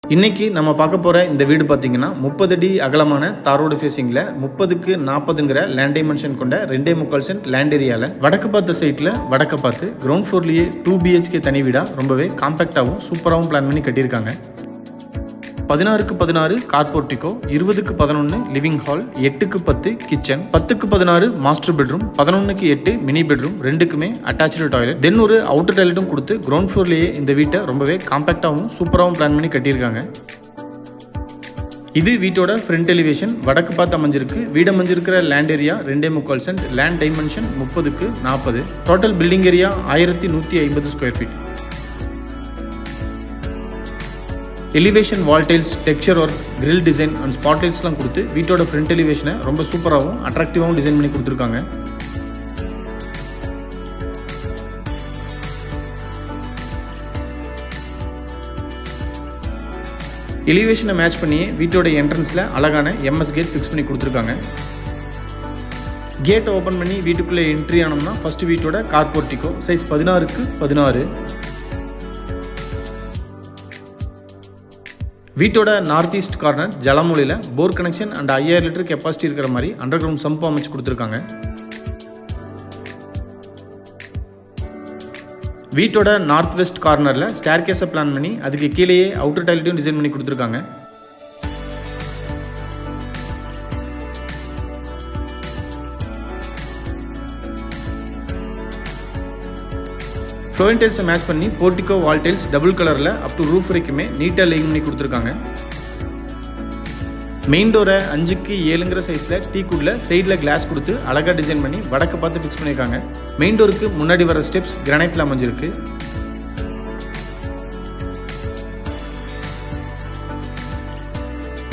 இன்னைக்கு நம்ம பார்க்க போகிற இந்த வீடு பார்த்தீங்கன்னா 30 அடி அகலமான தாரோடு ஃபேஸிங்கில் 30க்கு 40ங்கிற லேண்ட் டைமென்ஷன் கொண்ட 2.25 சென்ட் லேண்ட் ஏரியாவில் வடக்கு பார்த்த சைட்டில் வடக்க பார்த்து கிரவுண்ட் ஃப்ளோர்லேயே 2 BHK தனி வீடாக ரொம்பவே காம்பேக்டாகவும் சூப்பராகவும் பிளான் பண்ணி கட்டியிருக்காங்க. 16க்கு 16 கார் போர்ட்டிகோ, 20க்கு 11 லிவிங் ஹால், 8க்கு 10 கிச்சன், 10க்கு 16 மாஸ்டர் பெட்ரூம், 11க்கு 8 மினி பெட்ரூம், ரெண்டுக்குமே அட்டாச்சு டாய்லெட், தென் ஒரு அவுட்டர் டாய்லெட்டும் கொடுத்து கிரவுண்ட் ஃப்ளோர்லேயே இந்த வீட்டை ரொம்பவே காம்பேக்டாகவும் சூப்பராகவும் பிளான் பண்ணி கட்டியிருக்காங்க. இது வீட்டோட ஃப்ரண்ட் எலிவேஷன். வடக்கு பார்த்து அமைஞ்சிருக்கு. வீடு அமைஞ்சிருக்கிற land area 2.25 cent, land dimension 30க்கு 40, total building area 1150 square feet. Elevation wall tiles, texture work, grill design and spot லைட்ஸ்லாம் கொடுத்து வீட்டோட ஃப்ரண்ட் எலிவேஷனை ரொம்ப சூப்பராகவும் அட்ராக்டிவாகவும் டிசைன் பண்ணி கொடுத்துருக்காங்க. எலிவேஷனை மேட்ச் பண்ணி வீட்டோட என்ட்ரன்ஸில் அழகான MS கேட் ஃபிக்ஸ் பண்ணி கொடுத்துருக்காங்க. கேட்டை ஓப்பன் பண்ணி வீட்டுக்குள்ளே என்ட்ரி ஆனோம்னா ஃபர்ஸ்ட் வீட்டோட கார் போர்ட்டிகோ சைஸ் 16க்கு 16. வீட்டோட நார்த் ஈஸ்ட் கார்னர் ஜலமூலையில் bore connection and 5000 litre capacity இருக்கிற மாதிரி அண்டர் கிரவுண்ட் சம்பு அமைச்சு கொடுத்துருக்காங்க. வீட்டோட நார்த் வெஸ்ட் கார்னரில் ஸ்டேர் கேஸை பிளான் பண்ணி அதுக்கு கீழேயே அவுட்டர் டாய்லெட்டையும் டிசைன் பண்ணி கொடுத்துருக்காங்க. ஃப்ளோரிங் டைல்ஸை மேட்ச் பண்ணி போர்ட்டிகோ வால் டைல்ஸ் டபுள் கலரில் அப் டு ரூஃப் வரைக்குமே நீட்டாக லேயிங் பண்ணி கொடுத்துருக்காங்க. மெயின் டோரை 5க்கு 7ங்கிற சைஸில் டீக்குட்டில் சைடில் கிளாஸ் கொடுத்து அழகாக டிசைன் பண்ணி வடக்க பார்த்து ஃபிக்ஸ் பண்ணியிருக்காங்க. மெயின் டோருக்கு முன்னாடி வர ஸ்டெப்ஸ் கிரானைட்டில் அமைஞ்சிருக்கு.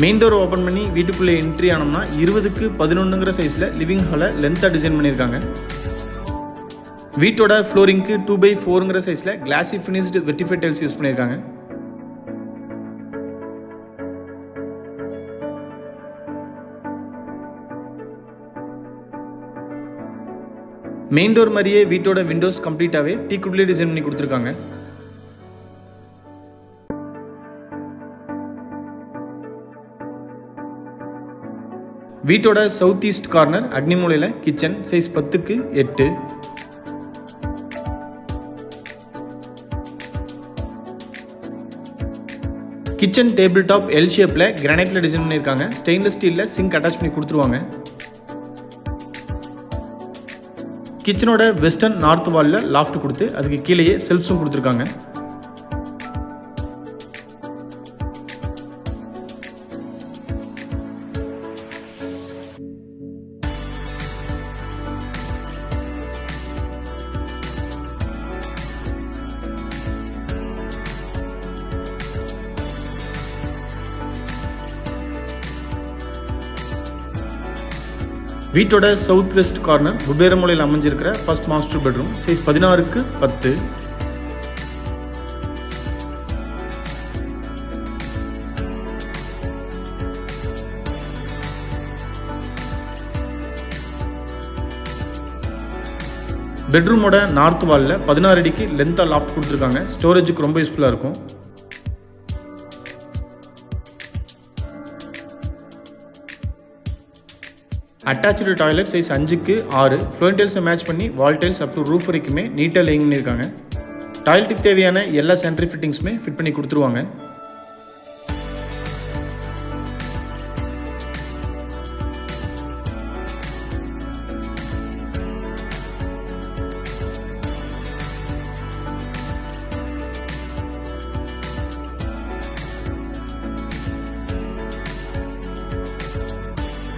மெயின் டோரை ஓப்பன் பண்ணி வீட்டுக்குள்ளே என்ட்ரி ஆனோம்னா 20க்கு 11ங்கிற சைஸில் லிவிங் ஹாலை லென்த்தாக டிசைன் பண்ணியிருக்காங்க. வீட்டோட ஃப்ளோரிங்க்கு 2x4ங்கிற சைஸில் classy finished vitrified tiles use பண்ணியிருக்காங்க. மெயின் டோர் மாதிரியே வீட்டோட விண்டோஸ் கம்ப்ளீட்டாகவே டீக்குட்லேயே டிசைன் பண்ணி கொடுத்துருக்காங்க. வீட்டோட சவுத் ஈஸ்ட் கார்னர் அக்னிமூலையில் கிச்சன் சைஸ் 10க்கு 8. கிச்சன் டேபிள் டாப் எல் ஷேப்பில் கிரானைட்டில் டிசைன் பண்ணியிருக்காங்க. ஸ்டெயின்லெஸ் ஸ்டீலில் சிங்க் அட்டாச் பண்ணி கொடுத்துருவாங்க. கிச்சனோட வெஸ்டர்ன் நார்த் வாலில் லாஃப்ட் கொடுத்து அதுக்கு கீழேயே செல்ஃப்ஸும் கொடுத்துருக்காங்க. வீட்டோட சவுத் வெஸ்ட் கார்னர் குபேர மூலையில் அமைஞ்சிருக்கிற ஃபர்ஸ்ட் மாஸ்டர் பெட்ரூம் சைஸ் 16க்கு 10. பெட்ரூமோட நார்த் வாலில் 16 அடிக்கு லென்த்தாக லாஃப்ட் கொடுத்துருக்காங்க. ஸ்டோரேஜுக்கு ரொம்ப யூஸ்ஃபுல்லாக இருக்கும். அட்டாச்சு டாய்லெட் சைஸ் 5க்கு 6. ஃப்ளோரிங் டைல்ஸை மேட்ச் பண்ணி wall tiles up to roof வரைக்குமே நீட்டாக லேயிங் பண்ணியிருக்காங்க. டாய்லெட்டுக்கு தேவையான எல்லா சென்ட்ரி ஃபிட்டிங்ஸுமே ஃபிட் பண்ணி கொடுத்துருவாங்க.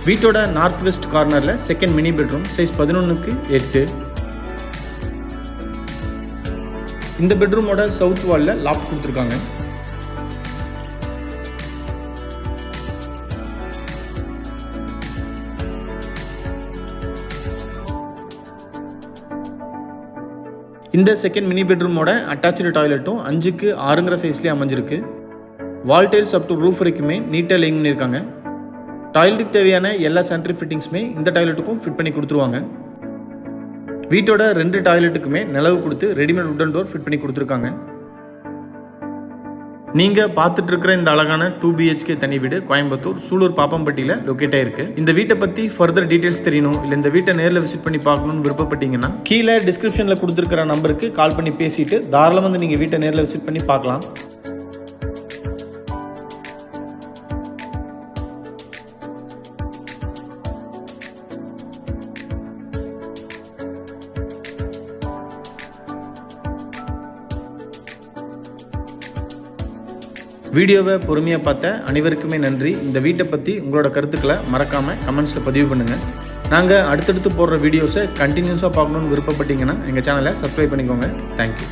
வீட்டோட நார்த் வெஸ்ட் கார்னரில் செகண்ட் மினி பெட்ரூம் சைஸ் 11க்கு 8. இந்த பெட்ரூமோட சவுத் வாலில் லாஃப்ட் கொடுத்துருக்காங்க. இந்த செகண்ட் மினி பெட்ரூமோட அட்டாச்சு டாய்லெட்டும் 5க்கு 6ங்கிற சைஸ்லேயே அமைஞ்சிருக்கு. வால் டைல்ஸ் அப் டு ரூஃப் வரைக்குமே நீட்டாக லேயிங் பண்ணியிருக்காங்க. டாய்லெட்டுக்கு தேவையான எல்லா சென்ட்ரி ஃபிட்டிங்ஸுமே இந்த டாய்லெட்டுக்கும் ஃபிட் பண்ணி கொடுத்துருவாங்க. வீட்டோட 2 டாய்லெட்டுக்குமே நிலவு கொடுத்து ரெடிமேட் உட்டன் டோர் ஃபிட் பண்ணி கொடுத்துருக்காங்க. நீங்கள் பார்த்துட்டு இருக்கிற இந்த அழகான 2 BHK தனி வீடு கோயம்புத்தூர் சூலூர் பாப்பம்பட்டியில் லொக்கேட் ஆயிருக்கு. இந்த வீட்டை பற்றி ஃபர்தர் டீட்டெயில்ஸ் தெரியணும் இல்லை இந்த வீட்டை நேரில் விசிட் பண்ணி பார்க்கணும்னு விருப்பப்பட்டீங்கன்னா கீழே டிஸ்கிரிப்ஷனில் கொடுத்துருக்கிற நம்பருக்கு கால் பண்ணி பேசிட்டு தாராளமாக வந்து நீங்கள் வீட்டை நேரில் விசிட் பண்ணி பார்க்கலாம். வீடியோவை பொறுமையாக பார்த்த அனைவருக்குமே நன்றி. இந்த வீட்டை பற்றி உங்களோட கருத்துக்களை மறக்காமல் கமெண்ட்ஸில் பதிவு பண்ணுங்கள். நாங்கள் அடுத்தடுத்து போடுற வீடியோஸை கண்டினியூஸாக பார்க்கணுன்னு விருப்பப்பட்டீங்கன்னா எங்கள் சேனலை சப்ஸ்கிரைப் பண்ணிக்கோங்க. தேங்க்யூ.